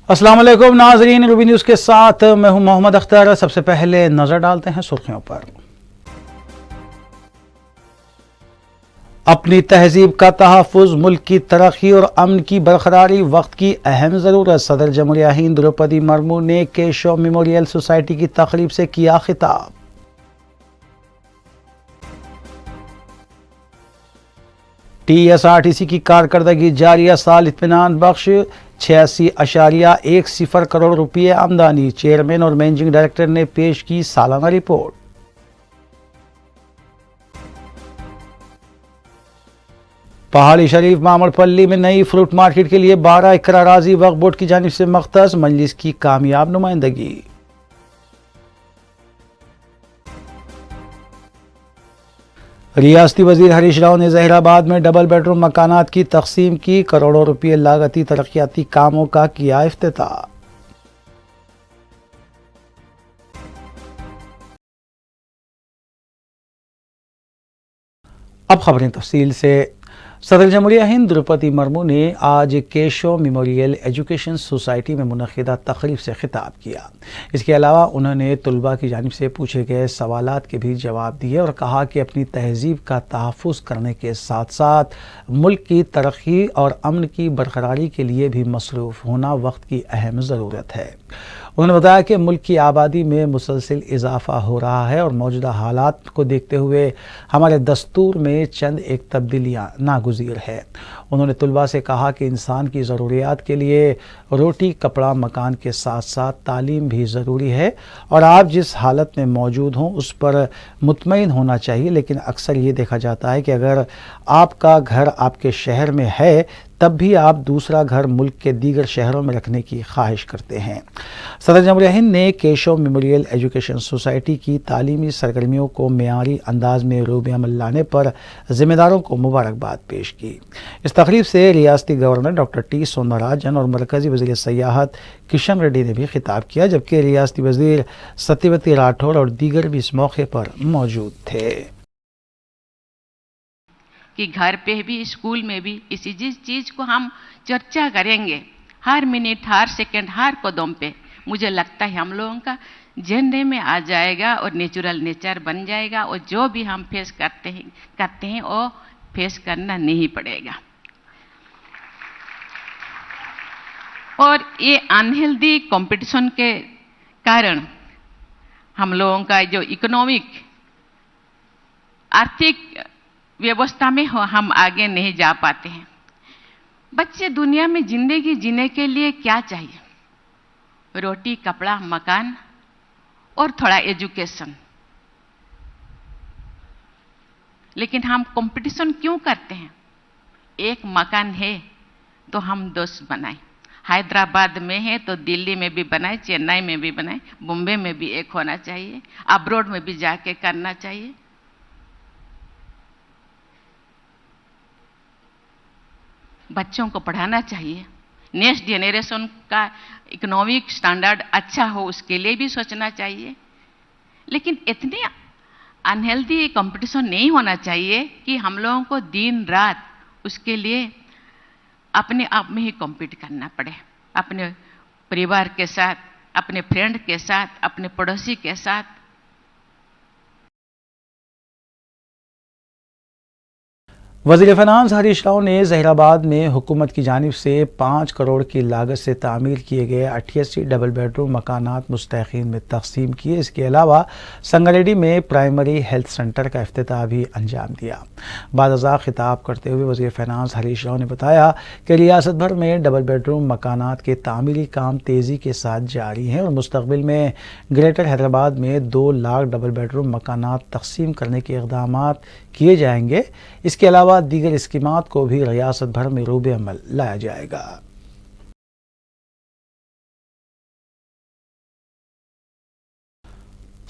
السلام علیکم ناظرین، روبی نیوز کے ساتھ میں ہوں محمد اختر۔ سب سے پہلے نظر ڈالتے ہیں سرخیوں پر۔ اپنی تہذیب کا تحفظ، ملک کی ترقی اور امن کی برقراری وقت کی اہم ضرورت۔ صدر جمہوریہ ہند دروپدی مرمو نے کیشو میموریل سوسائٹی کی تقریب سے کیا خطاب۔ T S R T C کی کارکردگی جاریہ سال اطمینان بخش، 86.10 کروڑ روپے آمدنی۔ چیئرمین اور مینیجنگ ڈائریکٹر نے پیش کی سالانہ رپورٹ۔ پہاڑی شریف مامڑ پلی میں نئی فروٹ مارکیٹ کے لیے 12 ایکڑ اراضی وقف بورڈ کی جانب سے مختص، مجلس کی کامیاب نمائندگی۔ ریاستی وزیر ہریش راؤ نے ظہیر آباد میں ڈبل بیڈ روم مکانات کی تقسیم کی، کروڑوں روپے لاگتی ترقیاتی کاموں کا کیا افتتاح۔ اب خبریں تفصیل سے۔ صدر جمہوریہ ہند دروپدی مرمو نے آج کیشو میموریل ایجوکیشن سوسائٹی میں منعقدہ تقریب سے خطاب کیا۔ اس کے علاوہ انہوں نے طلباء کی جانب سے پوچھے گئے سوالات کے بھی جواب دیے اور کہا کہ اپنی تہذیب کا تحفظ کرنے کے ساتھ ساتھ ملک کی ترقی اور امن کی برقراری کے لیے بھی مصروف ہونا وقت کی اہم ضرورت ہے۔ انہوں نے بتایا کہ ملک کی آبادی میں مسلسل اضافہ ہو رہا ہے اور موجودہ حالات کو دیکھتے ہوئے ہمارے دستور میں چند ایک تبدیلیاں ناگزیر ہے۔ انہوں نے طلباء سے کہا کہ انسان کی ضروریات کے لیے روٹی، کپڑا، مکان کے ساتھ ساتھ تعلیم بھی ضروری ہے اور آپ جس حالت میں موجود ہوں اس پر مطمئن ہونا چاہیے، لیکن اکثر یہ دیکھا جاتا ہے کہ اگر آپ کا گھر آپ کے شہر میں ہے تب بھی آپ دوسرا گھر ملک کے دیگر شہروں میں رکھنے کی خواہش کرتے ہیں۔ صدر جمہوریہ ہند نے کیشو میموریل ایجوکیشن سوسائٹی کی تعلیمی سرگرمیوں کو معیاری انداز میں روب عمل لانے پر ذمہ داروں کو مبارکباد پیش کی۔ اس تقریب سے ریاستی گورنر ڈاکٹر ٹی سوندراجن اور مرکزی وزیر سیاحت کشن ریڈی نے بھی خطاب کیا، جبکہ ریاستی وزیر ستیوتی راٹھوڑ اور دیگر بھی اس موقع پر موجود تھے۔ کہ گھر پہ بھی، اسکول میں بھی اسی چیز کو ہم چرچا کریں گے، ہر منٹ، ہر سیکنڈ، ہر قدم پہ مجھے لگتا ہے ہم لوگوں کا جنرے میں آ جائے گا اور نیچرل نیچر بن جائے گا، اور جو بھی ہم فیس کرتے ہیں وہ فیس کرنا نہیں پڑے گا۔ اور یہ انہیلدی کمپٹیشن کے کارن ہم لوگوں کا جو اکنامک آرتھک ویوستھا میں ہم آگے نہیں جا پاتے ہیں۔ بچے دنیا میں زندگی جینے کے لیے کیا چاہیے؟ روٹی، کپڑا، مکان اور تھوڑا ایجوکیشن۔ لیکن ہم کمپٹیشن کیوں کرتے ہیں؟ ایک مکان ہے تو ہم 10 بنائیں، حیدرآباد میں ہے تو دلی میں بھی بنائیں، چنئی میں بھی بنائیں، بمبئی میں بھی ایک ہونا چاہیے، ابروڈ میں بھی جا کے کرنا چاہیے۔ بچوں کو پڑھانا چاہیے، نیکسٹ جنریشن کا اکنامک سٹینڈرڈ اچھا ہو اس کے لیے بھی سوچنا چاہیے۔ لیکن اتنی انہیلدی کمپٹیشن نہیں ہونا چاہیے کہ ہم لوگوں کو دن رات اس کے لیے اپنے آپ میں ہی کمپیٹ کرنا پڑے، اپنے پریوار کے ساتھ، اپنے فرینڈ کے ساتھ، اپنے پڑوسی کے ساتھ۔ وزیر فینانس ہریش راؤ نے ظہیر آباد میں حکومت کی جانب سے 5 کروڑ کی لاگت سے تعمیر کیے گئے 88 ڈبل بیڈ روم مکانات مستحقین میں تقسیم کیے۔ اس کے علاوہ سنگریڈی میں پرائمری ہیلتھ سینٹر کا افتتاح بھی انجام دیا۔ بعد ازاں خطاب کرتے ہوئے وزیر فینانس ہریش راؤ نے بتایا کہ ریاست بھر میں ڈبل بیڈ روم مکانات کے تعمیری کام تیزی کے ساتھ جاری ہیں اور مستقبل میں گریٹر حیدرآباد میں 2 لاکھ ڈبل بیڈ روم مکانات تقسیم کرنے کے اقدامات کیے جائیں گے۔ اس کے علاوہ دیگر اسکیمات کو بھی ریاست بھر میں روب عمل لایا جائے گا۔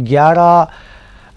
11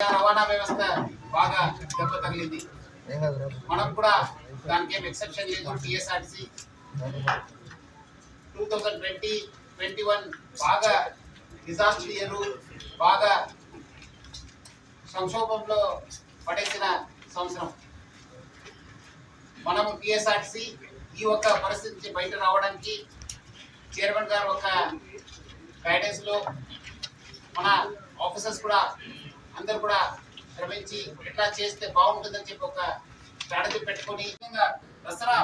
రవాణా వ్యవస్థ బాగా దెబ్బ తగిలింది. మనం కూడా దానికి ఏం ఎక్సెప్షన్ లేదు. టీఎస్ఆర్టీసీ 2020-21 బాగా డిజాస్టర్ ఇయర్, బాగా సంక్షోభంలో పడేసిన సంవత్సరం. మనం టీఎస్ఆర్టీసీ ఈ ఒక్క పరిస్థితి నుంచి బయట రావడానికి చైర్మన్ గారు ఒక గైడెన్స్లో మన ఆఫీసర్స్ కూడా అందరూ కూడా శ్రమించి ఎట్లా చేస్తే బాగుంటుందని చెప్పి ఒక స్ట్రాటజీ పెట్టుకొని దసరా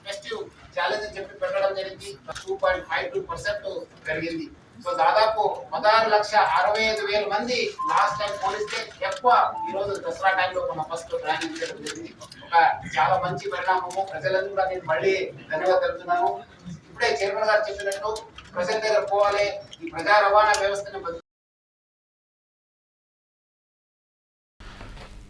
ఫెస్టివ్ ఛాలెంజ్ అని చెప్పి పెట్టడం జరిగింది. 2.52% పెరిగింది. సో దాదాపు 16,65,000 మంది లాస్ట్ టైం పోలిస్తే ఎక్కువ ఈరోజు దసరా టైంలో మన ఫస్ట్ ప్లానింగ్ చేయడం జరిగింది. ఒక చాలా మంచి పరిణామము. ప్రజలందరూ కూడా నేను మళ్ళీ ధన్యవాదాలు తెలుపుతున్నాను. ఇప్పుడే చైర్మన్ గారు చెప్పినట్టు ప్రజల దగ్గర పోవాలి, ఈ ప్రజా రవాణా వ్యవస్థను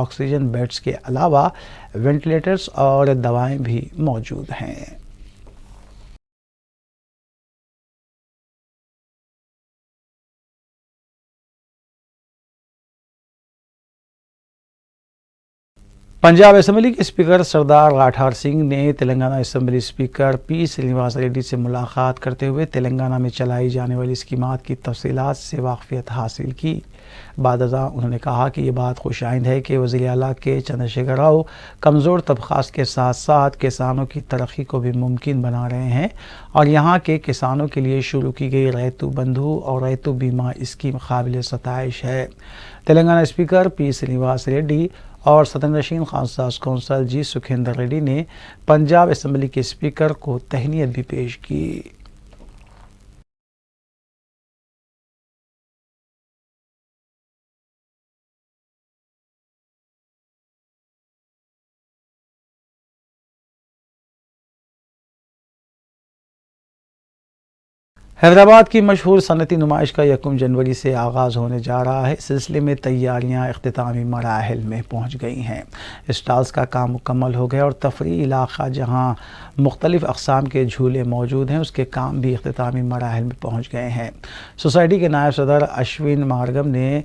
آکسیجن بیڈز کے علاوہ وینٹیلیٹرز اور دوائیں بھی موجود ہیں۔ پنجاب اسمبلی کے اسپیکر سردار راٹھار سنگھ نے تلنگانہ اسمبلی اسپیکر پی سرینواس ریڈی سے ملاقات کرتے ہوئے تلنگانہ میں چلائی جانے والی اسکیمات کی تفصیلات سے واقفیت حاصل کی۔ بعد ازاں انہوں نے کہا کہ یہ بات خوش آئند ہے کہ وزیر اعلیٰ کے چندرشیکھر راؤ کمزور طبقات کے ساتھ ساتھ کسانوں کی ترقی کو بھی ممکن بنا رہے ہیں اور یہاں کے کسانوں کے لیے شروع کی گئی ریتو بندھو اور ریتو بیمہ اسکیم قابل ستائش ہے۔ تلنگانہ اسپیکر پی سرینواس ریڈی اور صدر نشین خاص کونسل جی سکھیندر ریڈی نے پنجاب اسمبلی کے اسپیکر کو تہنیت بھی پیش کی۔ حیدرآباد کی مشہور صنعتی نمائش کا 1 جنوری سے آغاز ہونے جا رہا ہے۔ اس سلسلے میں تیاریاں اختتامی مراحل میں پہنچ گئی ہیں۔ اسٹالز کا کام مکمل ہو گیا اور تفریحی علاقہ جہاں مختلف اقسام کے جھولے موجود ہیں اس کے کام بھی اختتامی مراحل میں پہنچ گئے ہیں۔ سوسائٹی کے نائب صدر اشون مارگم نے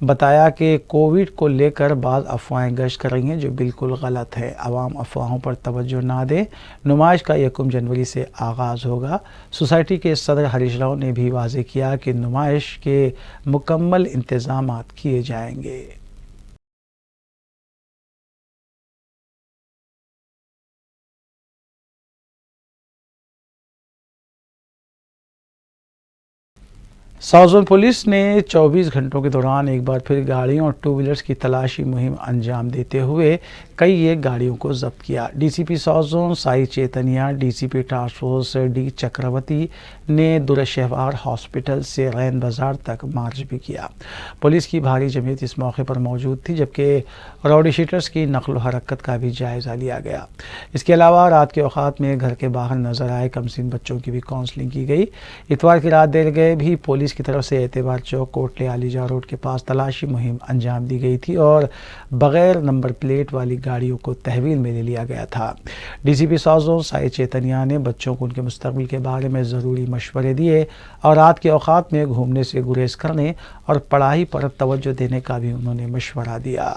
بتایا کہ کووڈ کو لے کر بعض افواہیں گشت کر رہی ہیں جو بالکل غلط ہے۔ عوام افواہوں پر توجہ نہ دیں۔ نمائش کا 1 جنوری سے آغاز ہوگا۔ سوسائٹی کے صدر ہریش راؤ نے بھی واضح کیا کہ نمائش کے مکمل انتظامات کیے جائیں گے۔ ساؤتھ زون پولیس نے 24 گھنٹوں کے دوران ایک بار پھر گاڑیوں اور 2 ویلرز کی تلاشی مہم انجام دیتے ہوئے کئی ایک گاڑیوں کو ضبط کیا۔ ڈی سی پی ساؤتھ زون سائی چیتنیا، ڈی سی پی ٹاسک فورس ڈی چکرورتی نے دورشہوار ہاسپٹل سے رین بازار تک مارچ بھی کیا۔ پولیس کی بھاری جمعیت اس موقع پر موجود تھی جبکہ راؤڈی شیٹرز کی نقل و حرکت کا بھی جائزہ لیا گیا۔ اس کے علاوہ رات کے اوقات میں گھر کے باہر نظر آئے کمسن بچوں کی بھی کاؤنسلنگ کی گئی۔ اتوار کی رات دیر گئے بھی پولیس کی طرف سے اعتبار چوک کوٹلے علیجا روڈ کے پاس تلاشی مہم انجام دی گئی تھی اور بغیر نمبر پلیٹ والی گاڑیوں کو تحویل میں لے لیا گیا تھا۔ ڈی سی پی ساؤتھ زون سائی چیتنیا نے بچوں کو ان کے مستقبل کے بارے میں ضروری مشورے دیے اور رات کے اوقات میں گھومنے سے گریز کرنے اور پڑھائی پر توجہ دینے کا بھی انہوں نے مشورہ دیا۔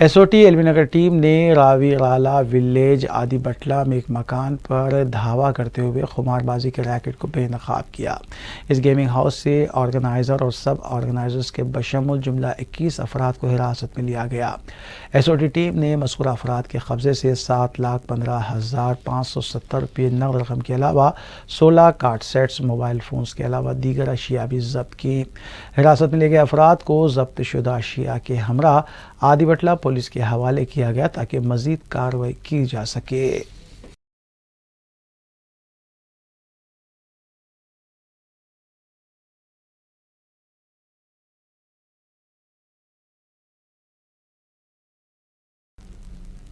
S O T L B Nagar team نے راوی رالا ولیج آدی بٹلہ میں ایک مکان پر دھاوا کرتے ہوئے خمار بازی کے ریکٹ کو بے نقاب کیا۔ اس گیمنگ ہاؤس سے آرگنائزر اور سب آرگنائزرز کے بشمول جملہ 21 افراد کو حراست میں لیا گیا۔ ایس او ٹی ٹیم نے مذکورہ افراد کے قبضے سے 7,15,570 روپے نقد رقم کے علاوہ 16 کارڈ سیٹس، موبائل فونز کے علاوہ دیگر اشیاء بھی ضبط کی۔ حراست میں لیے گئے افراد کو ضبط شدہ اشیاء کے ہمراہ آدی بٹلہ پولیس کے حوالے کیا گیا تاکہ مزید کارروائی کی جا سکے۔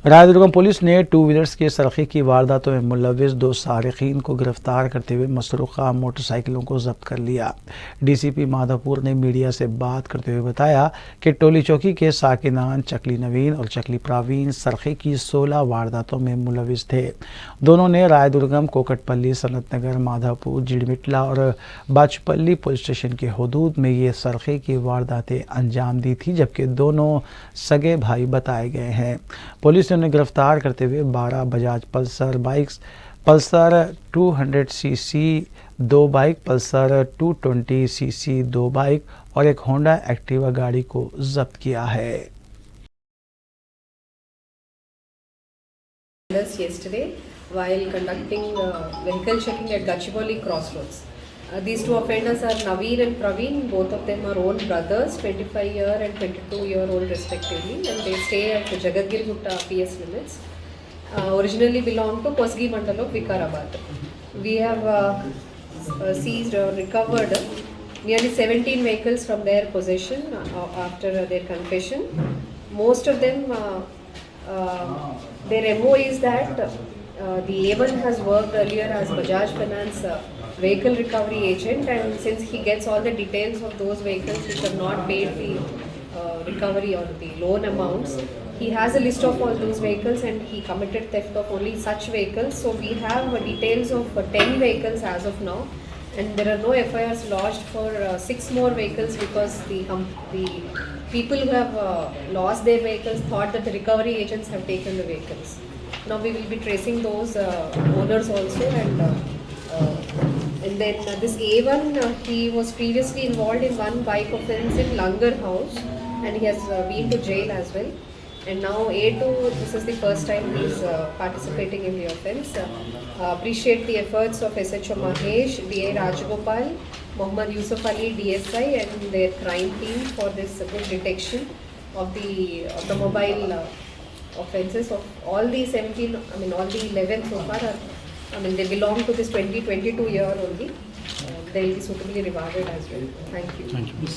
رائے درگم پولیس نے 2 ویلرز کے سرقے کی وارداتوں میں ملوث 2 سارقین کو گرفتار کرتے ہوئے مسروقہ موٹر سائیکلوں کو ضبط کر لیا۔ ڈی سی پی مادھو پور نے میڈیا سے بات کرتے ہوئے بتایا کہ ٹولی چوکی کے ساکنان چکلی نوین اور چکلی پراوین سرقے کی 16 وارداتوں میں ملوث تھے۔ دونوں نے رائے درگم، کوکٹ پلی، سنت نگر، مادھو پور، جڑمٹلہ اور باچپلی پولیس اسٹیشن کے حدود میں یہ سرقے کی وارداتیں انجام دی تھی جبکہ دونوں سگے بھائی بتائے گئے ہیں۔ پولیس نے انہیں گرفتار کرتے ہوئے 12 بجاج پلسر بائکس، پلسر 200 سی سی 2 بائک، پلسر 220 سی سی 2 بائک اور ایک ہونڈا ایکٹیوا گاڑی کو ضبط کیا ہے۔ Yesterday, while conducting vehicle checking at Gachibowli Crossroads, these 2 offenders are Naveen and Praveen. Both of them are own brothers, 25-year and 22-year-old respectively, and they stay at the Jagadgiri Gutta PS limits. Originally belong to Kosgi Mandal of Vikarabad. We have seized or recovered nearly 17 vehicles from their possession after their confession. Most of them, their MO is that the A1 has worked earlier as Bajaj Finance vehicle recovery agent, and since he gets all the details of those vehicles which have not paid the recovery or the loan amounts, he has a list of all those vehicles and he committed theft of only such vehicles. So we have details of 10 vehicles as of now, and there are no FIRs lodged for 6 more vehicles because the people who have lost their vehicles thought that the recovery agents have taken the vehicles. Now we will be tracing those owners also, and then this A1, he was previously involved in one bike offence in Langar House, and he has been to jail as well. And now A2, this is the first time he is participating in the offence. Appreciate the efforts of SHO Mahesh, DA Rajgopal, Mohammad Yusuf Ali, DSI, and their crime team for this good detection of the automobile offences of all the 17, all the 11 so far are, they belong to this 2022 year only. They will be suitably rewarded as well. Thank you. Thank you.